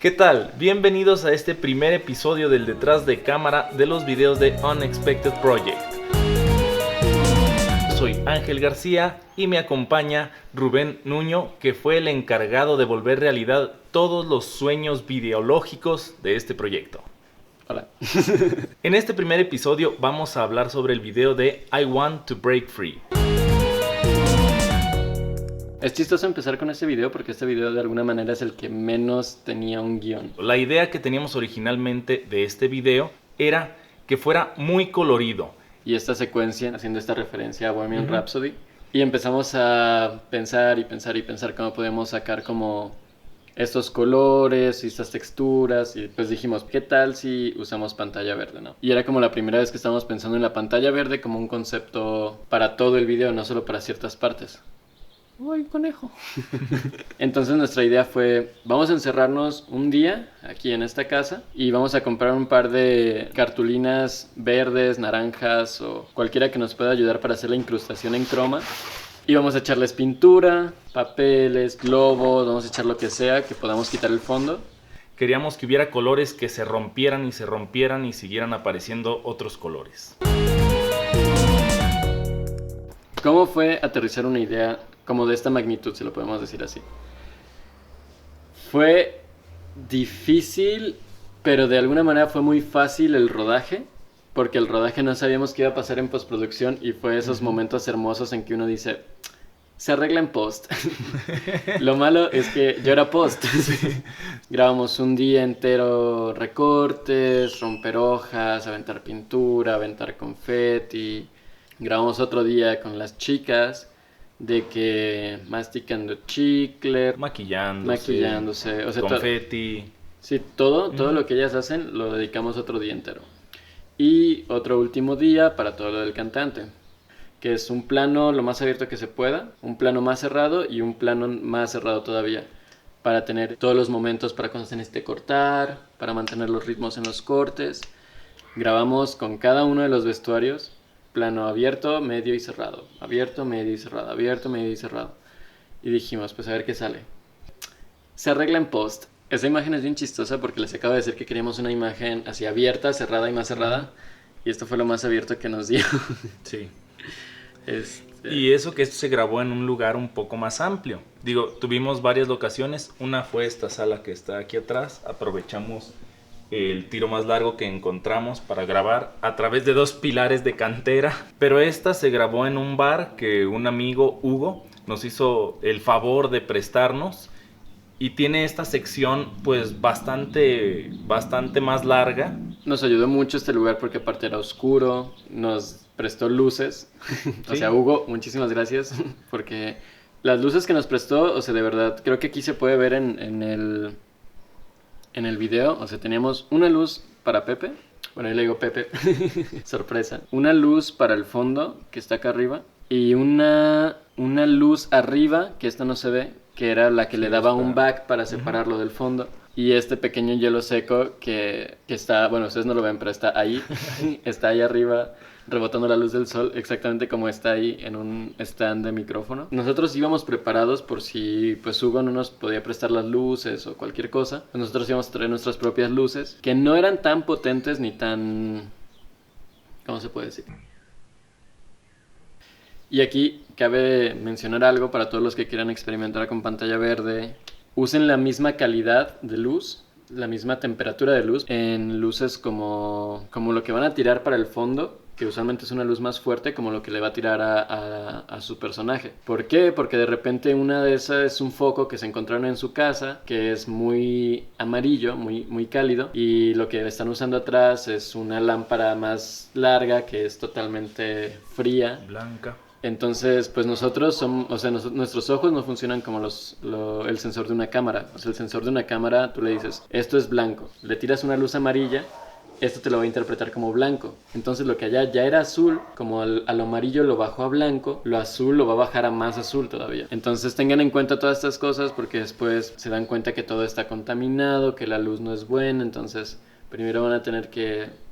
¿Qué tal? Bienvenidos a este primer episodio del detrás de cámara de los videos de Unexpected Project. Soy Ángel García y me acompaña Rubén Nuño, que fue el encargado de volver realidad todos los sueños videológicos de este proyecto. Hola. En este primer episodio vamos a hablar sobre el video de I Want to Break Free. Es chistoso empezar con este video porque este video de alguna manera es el que menos tenía un guión. La idea que teníamos originalmente de este video era que fuera muy colorido. Y esta secuencia haciendo esta referencia a Bohemian Rhapsody. Y empezamos a pensar cómo podemos sacar como estos colores y estas texturas. Y pues dijimos, ¿qué tal si usamos pantalla verde, no? Y era como la primera vez que estábamos pensando en la pantalla verde como un concepto para todo el video, no solo para ciertas partes. ¡Uy, conejo! Entonces nuestra idea fue, vamos a encerrarnos un día aquí en esta casa y vamos a comprar un par de cartulinas verdes, naranjas o cualquiera que nos pueda ayudar para hacer la incrustación en croma. Y vamos a echarles pintura, papeles, globos, vamos a echar lo que sea que podamos quitar el fondo. Queríamos que hubiera colores que se rompieran y siguieran apareciendo otros colores. ¿Cómo fue aterrizar una idea como de esta magnitud, si lo podemos decir así? Fue difícil, pero de alguna manera fue muy fácil el rodaje, porque el rodaje no sabíamos qué iba a pasar en postproducción y fue esos momentos hermosos en que uno dice, se arregla en post. Lo malo es que yo era post. Sí. Grabamos un día entero recortes, romper hojas, aventar pintura, aventar confeti. Grabamos otro día con las chicas de que masticando chicle, maquillándose, o sea, confeti. Sí, todo lo que ellas hacen lo dedicamos otro día entero. Y otro último día para todo lo del cantante, que es un plano lo más abierto que se pueda, un plano más cerrado y un plano más cerrado todavía, para tener todos los momentos para cuando se necesite cortar, para mantener los ritmos en los cortes. Grabamos con cada uno de los vestuarios plano abierto, medio y cerrado, abierto, medio y cerrado, abierto, medio y cerrado. Y dijimos, pues a ver qué sale. Se arregla en post. Esa imagen es bien chistosa porque les acabo de decir que queríamos una imagen así abierta, cerrada y más cerrada. Y esto fue lo más abierto que nos dio. Sí. Y eso que esto se grabó en un lugar un poco más amplio. Digo, tuvimos varias locaciones. Una fue esta sala que está aquí atrás. Aprovechamos el tiro más largo que encontramos para grabar a través de 2 pilares de cantera. Pero esta se grabó en un bar que un amigo, Hugo, nos hizo el favor de prestarnos. Y tiene esta sección pues bastante más larga. Nos ayudó mucho este lugar porque aparte era oscuro, nos prestó luces. ¿Sí? O sea, Hugo, muchísimas gracias porque las luces que nos prestó, o sea, de verdad, creo que aquí se puede ver en el video, o sea, teníamos una luz para Pepe, bueno, yo le digo Pepe, sorpresa, una luz para el fondo, que está acá arriba, y una luz arriba, que esta no se ve, que era la que le daba un back para separarlo del fondo, y este pequeño hielo seco que está, bueno, ustedes no lo ven, pero está ahí, está ahí arriba, rebotando la luz del sol, exactamente como está ahí en un stand de micrófono. Nosotros íbamos preparados por si pues Hugo no nos podía prestar las luces o cualquier cosa. Nosotros íbamos a traer nuestras propias luces, que no eran tan potentes ni tan... ¿cómo se puede decir? Y aquí cabe mencionar algo para todos los que quieran experimentar con pantalla verde. Usen la misma calidad de luz, la misma temperatura de luz en luces como lo que van a tirar para el fondo, que usualmente es una luz más fuerte, como lo que le va a tirar a su personaje. ¿Por qué? Porque de repente una de esas es un foco que se encontraron en su casa, que es muy amarillo, muy cálido, y lo que están usando atrás es una lámpara más larga, que es totalmente fría. Blanca. Entonces, pues nosotros somos, o sea, nuestros ojos no funcionan como el sensor de una cámara. O sea, el sensor de una cámara, tú le dices, esto es blanco. Le tiras una luz amarilla, esto te lo va a interpretar como blanco. Entonces lo que allá ya era azul, como a lo amarillo lo bajó a blanco, lo azul lo va a bajar a más azul todavía. Entonces tengan en cuenta todas estas cosas porque después se dan cuenta que todo está contaminado, que la luz no es buena. Entonces primero van a tener que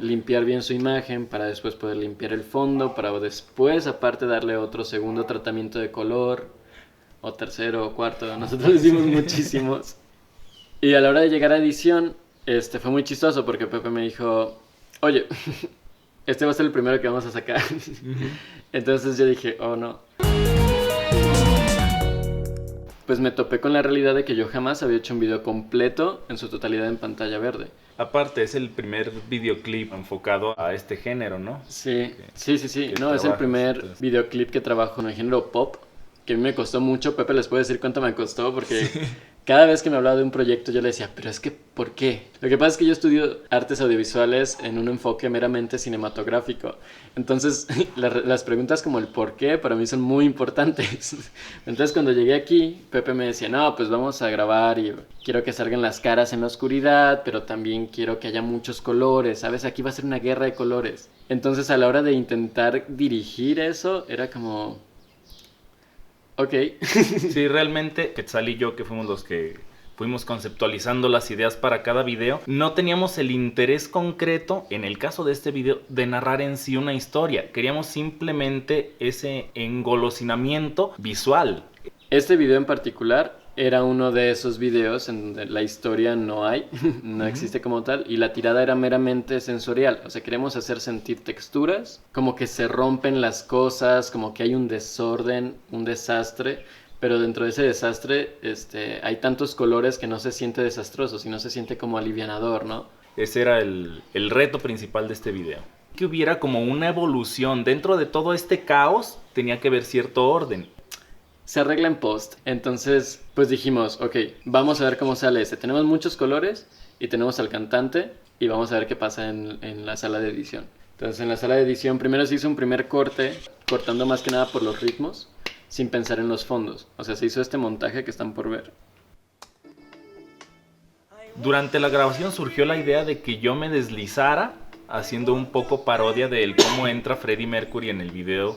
limpiar bien su imagen para después poder limpiar el fondo, para después aparte darle otro segundo tratamiento de color, o tercero o cuarto. Nosotros hicimos muchísimos. Y a la hora de llegar a edición, fue muy chistoso porque Pepe me dijo, oye, este va a ser el primero que vamos a sacar. Entonces yo dije, oh no. Pues me topé con la realidad de que yo jamás había hecho un video completo en su totalidad en pantalla verde. Aparte, es el primer videoclip enfocado a este género, ¿no? Sí. No, es el primer videoclip que trabajo en el género pop, que a mí me costó mucho. Pepe les puede decir cuánto me costó, porque cada vez que me hablaba de un proyecto yo le decía, pero es que, ¿por qué? Lo que pasa es que yo estudio artes audiovisuales en un enfoque meramente cinematográfico. Entonces, las preguntas como el por qué para mí son muy importantes. Entonces, cuando llegué aquí, Pepe me decía, no, pues vamos a grabar y quiero que salgan las caras en la oscuridad, pero también quiero que haya muchos colores, ¿sabes? Aquí va a ser una guerra de colores. Entonces, a la hora de intentar dirigir eso, era como... Ok. Sí, realmente Quetzal y yo, que fuimos los que fuimos conceptualizando las ideas para cada video, no teníamos el interés concreto, en el caso de este video, de narrar en sí una historia. Queríamos simplemente ese engolosinamiento visual. Este video en particular era uno de esos videos en donde la historia no hay, no existe como tal, y la tirada era meramente sensorial. O sea, queremos hacer sentir texturas, como que se rompen las cosas, como que hay un desorden, un desastre, pero dentro de ese desastre hay tantos colores que no se siente desastroso, sino se siente como alivianador, ¿no? Ese era el reto principal de este video. Que hubiera como una evolución. Dentro de todo este caos tenía que haber cierto orden. Se arregla en post. Entonces, pues dijimos, ok, vamos a ver cómo sale este. Tenemos muchos colores y tenemos al cantante y vamos a ver qué pasa en la sala de edición. Entonces, en la sala de edición primero se hizo un primer corte, cortando más que nada por los ritmos, sin pensar en los fondos. O sea, se hizo este montaje que están por ver. Durante la grabación surgió la idea de que yo me deslizara, haciendo un poco parodia de cómo entra Freddie Mercury en el video.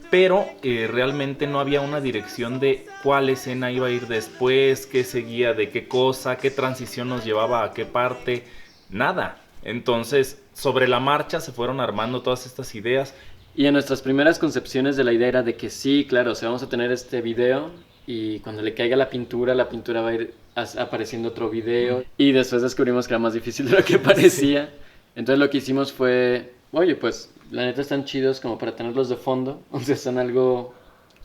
Pero realmente no había una dirección de cuál escena iba a ir después, qué seguía de qué cosa, qué transición nos llevaba a qué parte, nada. Entonces, sobre la marcha se fueron armando todas estas ideas. Y en nuestras primeras concepciones de la idea era de que sí, claro, o sea, vamos a tener este video y cuando le caiga la pintura va a ir apareciendo otro video. Y después descubrimos que era más difícil de lo que parecía. Entonces lo que hicimos fue, oye, pues... La neta están chidos como para tenerlos de fondo. O sea, son algo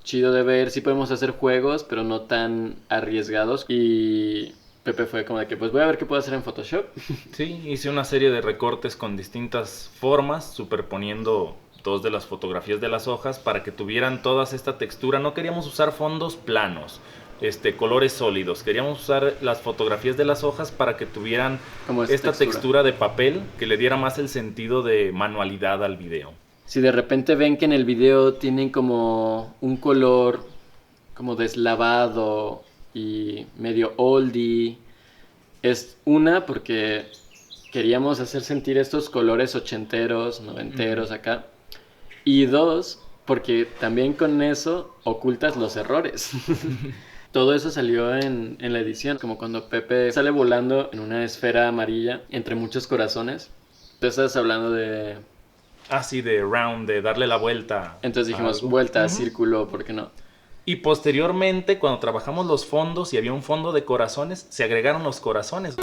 chido de ver. Sí podemos hacer juegos, pero no tan arriesgados. Y Pepe fue como de que pues voy a ver qué puedo hacer en Photoshop. Sí, hice una serie de recortes con distintas formas, superponiendo dos de las fotografías de las hojas para que tuvieran toda esta textura. No queríamos usar fondos planos, colores sólidos. Queríamos usar las fotografías de las hojas para que tuvieran como esta textura de papel que le diera más el sentido de manualidad al video. Si de repente ven que en el video tienen como un color como deslavado y medio oldie, es una porque queríamos hacer sentir estos colores ochenteros, noventeros acá, y dos porque también con eso ocultas los errores. Todo eso salió en la edición, como cuando Pepe sale volando en una esfera amarilla entre muchos corazones. Tú estás hablando de... Ah, sí, de round, de darle la vuelta. Entonces dijimos, vuelta, círculo, ¿por qué no? Y posteriormente, cuando trabajamos los fondos y había un fondo de corazones, se agregaron los corazones.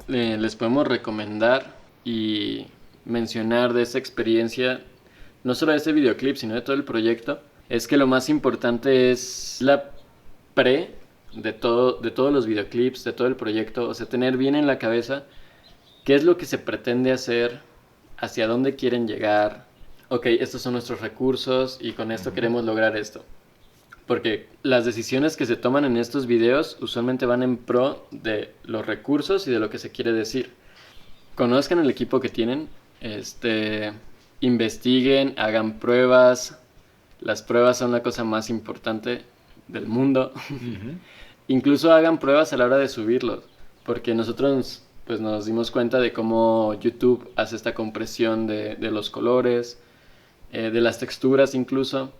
Les podemos recomendar y mencionar de esa experiencia, no solo de ese videoclip, sino de todo el proyecto. Es que lo más importante es la de todos los videoclips, de todo el proyecto. O sea, tener bien en la cabeza qué es lo que se pretende hacer, hacia dónde quieren llegar. Ok, estos son nuestros recursos y con esto queremos lograr esto. Porque las decisiones que se toman en estos videos usualmente van en pro de los recursos y de lo que se quiere decir. Conozcan el equipo que tienen, investiguen, hagan pruebas. Las pruebas son la cosa más importante del mundo. Incluso hagan pruebas a la hora de subirlos, porque nosotros pues nos dimos cuenta de cómo YouTube hace esta compresión de los colores, de las texturas incluso.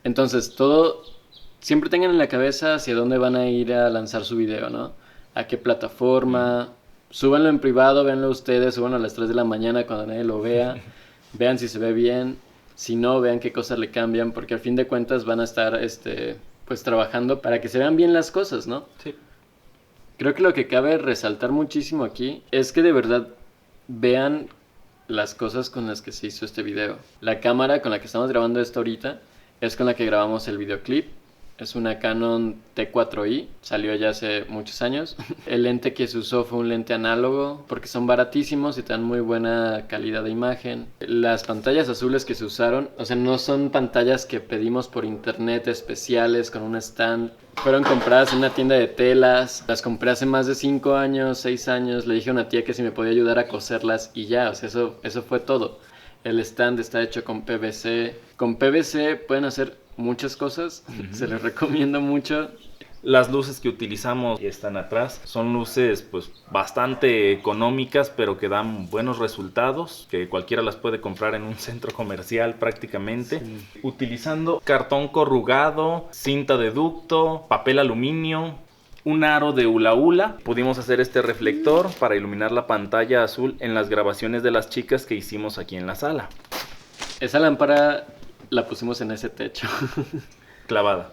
Entonces todo, siempre tengan en la cabeza hacia dónde van a ir a lanzar su video, ¿no? A qué plataforma. Súbanlo en privado, véanlo ustedes, súbanlo a las 3 de la mañana cuando nadie lo vea. Vean si se ve bien. Si no, vean qué cosas le cambian, porque al fin de cuentas van a estar pues trabajando para que se vean bien las cosas, ¿no? Sí. Creo que lo que cabe resaltar muchísimo aquí es que de verdad vean las cosas con las que se hizo este video. La cámara con la que estamos grabando esto ahorita es con la que grabamos el videoclip. Es una Canon T4i, salió ya hace muchos años. El lente que se usó fue un lente análogo porque son baratísimos y te dan muy buena calidad de imagen. Las pantallas azules que se usaron, o sea, no son pantallas que pedimos por internet especiales con un stand. Fueron compradas en una tienda de telas, las compré hace más de 5 años, 6 años. Le dije a una tía que si me podía ayudar a coserlas y ya, o sea, eso fue todo. El stand está hecho con PVC. Con PVC pueden hacer muchas cosas, se les recomiendo mucho. Las luces que utilizamos y están atrás son luces pues bastante económicas, pero que dan buenos resultados, que cualquiera las puede comprar en un centro comercial prácticamente. Sí. Utilizando cartón corrugado, cinta de ducto, papel aluminio, un aro de hula hula. Pudimos hacer este reflector para iluminar la pantalla azul en las grabaciones de las chicas que hicimos aquí en la sala. Esa lámpara la pusimos en ese techo. Clavada.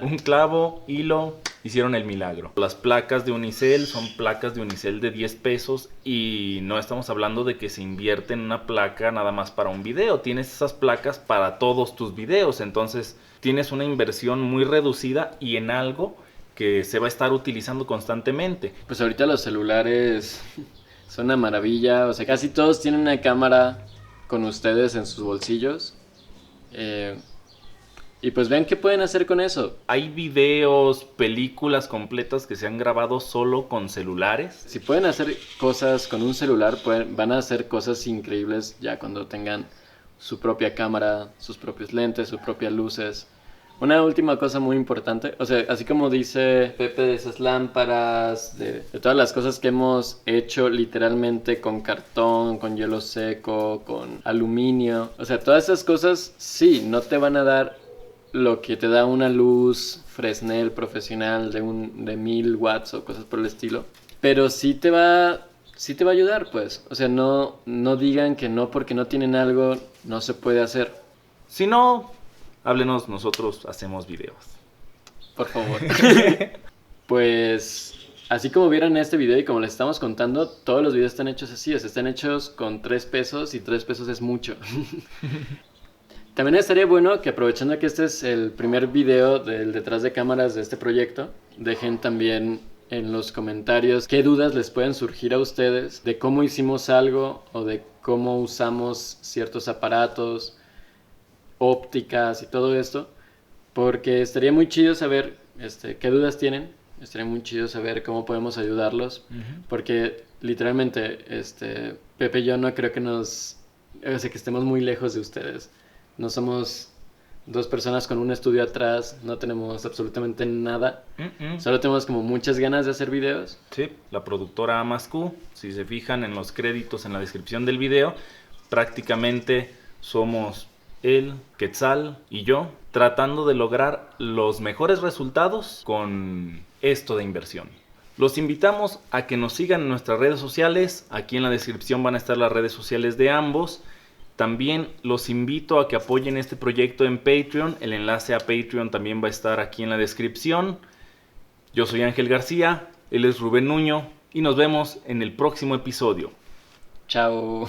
Un clavo, hilo, hicieron el milagro. Las placas de unicel son placas de unicel de 10 pesos y no estamos hablando de que se invierte en una placa nada más para un video. Tienes esas placas para todos tus videos, entonces tienes una inversión muy reducida y en algo que se va a estar utilizando constantemente. Pues ahorita los celulares son una maravilla, o sea, casi todos tienen una cámara con ustedes en sus bolsillos. Y pues vean qué pueden hacer con eso. Hay videos, películas completas que se han grabado solo con celulares. Si pueden hacer cosas con un celular, van a hacer cosas increíbles ya cuando tengan su propia cámara, sus propios lentes, sus propias luces. Una última cosa muy importante, o sea, así como dice Pepe de esas lámparas, de todas las cosas que hemos hecho literalmente con cartón, con hielo seco, con aluminio. O sea, todas esas cosas sí, no te van a dar lo que te da una luz Fresnel profesional de 1000 watts o cosas por el estilo. Pero sí te va a ayudar, pues. O sea, no digan que no porque no tienen algo, no se puede hacer. Si no, háblenos, nosotros hacemos videos. Por favor. Pues, así como vieron este video y como les estamos contando, todos los videos están hechos así. O sea, están hechos con 3 pesos y 3 pesos es mucho. También estaría bueno que aprovechando que este es el primer video del detrás de cámaras de este proyecto, dejen también en los comentarios qué dudas les pueden surgir a ustedes de cómo hicimos algo o de cómo usamos ciertos aparatos, ópticas y todo esto, porque estaría muy chido saber qué dudas tienen, estaría muy chido saber cómo podemos ayudarlos, porque literalmente Pepe y yo no creo que que estemos muy lejos de ustedes. No somos 2 personas con un estudio atrás, no tenemos absolutamente nada. Solo tenemos como muchas ganas de hacer videos. Sí, la productora Amascu, si se fijan en los créditos en la descripción del video, prácticamente somos él, Quetzal y yo, tratando de lograr los mejores resultados con esto de inversión. Los invitamos a que nos sigan en nuestras redes sociales. Aquí en la descripción van a estar las redes sociales de ambos. También los invito a que apoyen este proyecto en Patreon. El enlace a Patreon también va a estar aquí en la descripción. Yo soy Ángel García, él es Rubén Nuño y nos vemos en el próximo episodio. Chao.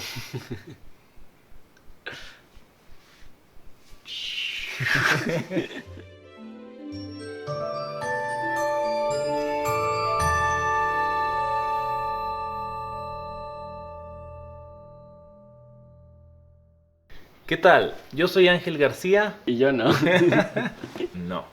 ¿Qué tal? Yo soy Ángel García. Y yo no. No.